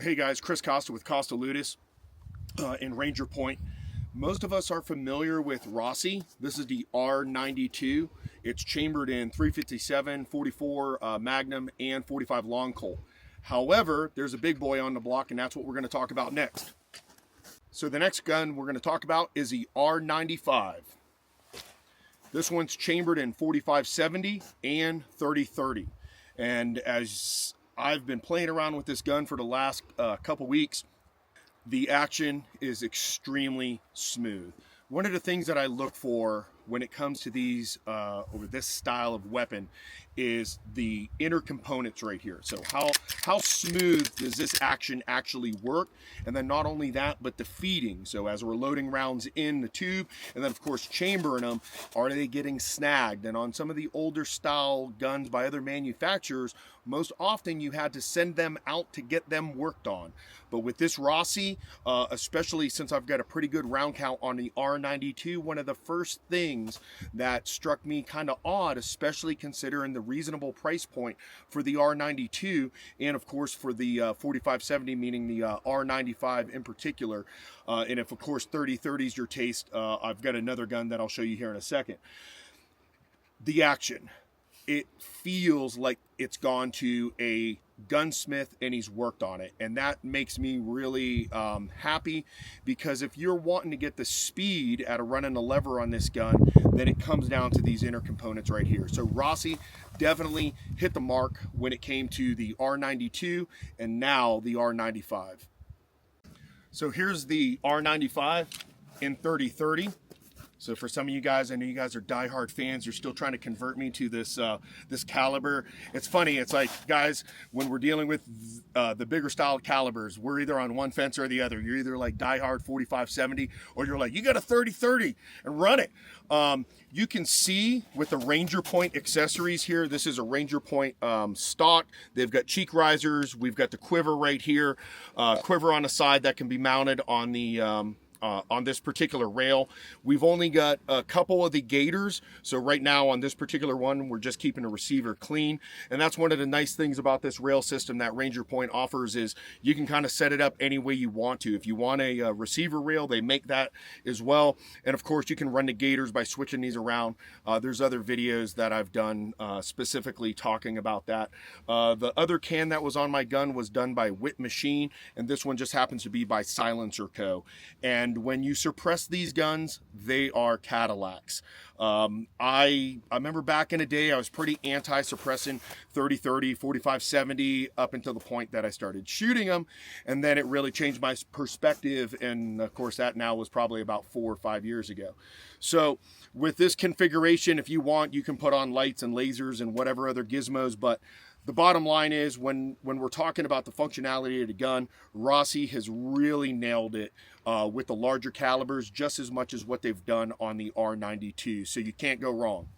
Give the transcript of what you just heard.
Hey guys, Chris Costa with Costa Ludus in Ranger Point. Most of us are familiar with Rossi. This is the R92. It's chambered in 357, 44 Magnum, and 45 Long Colt. However, there's a big boy on the block, and that's what we're going to talk about next. So the next gun we're going to talk about is the R95. This one's chambered in 4570 and 3030. And as I've been playing around with this gun for the last couple weeks, the action is extremely smooth. One of the things that I look for when it comes to these or this style of weapon is the inner components right here. So how smooth does this action actually work? And then not only that, but the feeding. So as we're loading rounds in the tube and then of course chambering them, are they getting snagged? And on some of the older style guns by other manufacturers, most often you had to send them out to get them worked on. But with this Rossi, especially since I've got a pretty good round count on the R92, one of the first things that struck me kind of odd, especially considering the reasonable price point for the R92 and of course for the 4570, meaning the R95 in particular. And if of course 3030 is your taste, I've got another gun that I'll show you here in a second. The action. It feels like it's gone to a gunsmith and he's worked on it, and that makes me really happy, because if you're wanting to get the speed out of running the lever on this gun, then it comes down to these inner components right here. So Rossi definitely hit the mark when it came to the R92 and now the R95. So here's the R95 in 3030. So for some of you guys, I know you guys are diehard fans, you're still trying to convert me to this this caliber. It's funny, it's like, guys, when we're dealing with the bigger style calibers, we're either on one fence or the other. You're either like diehard 4570, or you're like, you got a 3030 and run it. You can see with the Ranger Point accessories here, this is a Ranger Point stock. They've got cheek risers, we've got the quiver right here, quiver on the side that can be mounted on the on this particular rail. We've only got a couple of the gaiters, so right now on this particular one we're just keeping the receiver clean, and that's one of the nice things about this rail system that Ranger Point offers, is you can kind of set it up any way you want to. If you want a receiver rail, they make that as well, and of course you can run the gaiters by switching these around. There's other videos that I've done specifically talking about that. The other can that was on my gun was done by Whip Machine, and this one just happens to be by Silencer Co. And when you suppress these guns, they are Cadillacs. I remember back in the day, I was pretty anti-suppressing 3030, 4570 up until the point that I started shooting them, and then it really changed my perspective, and of course that now was probably about 4 or 5 years ago. So with this configuration, if you want, you can put on lights and lasers and whatever other gizmos, but the bottom line is, when we're talking about the functionality of the gun, Rossi has really nailed it with the larger calibers, just as much as what they've done on the R92. So you can't go wrong.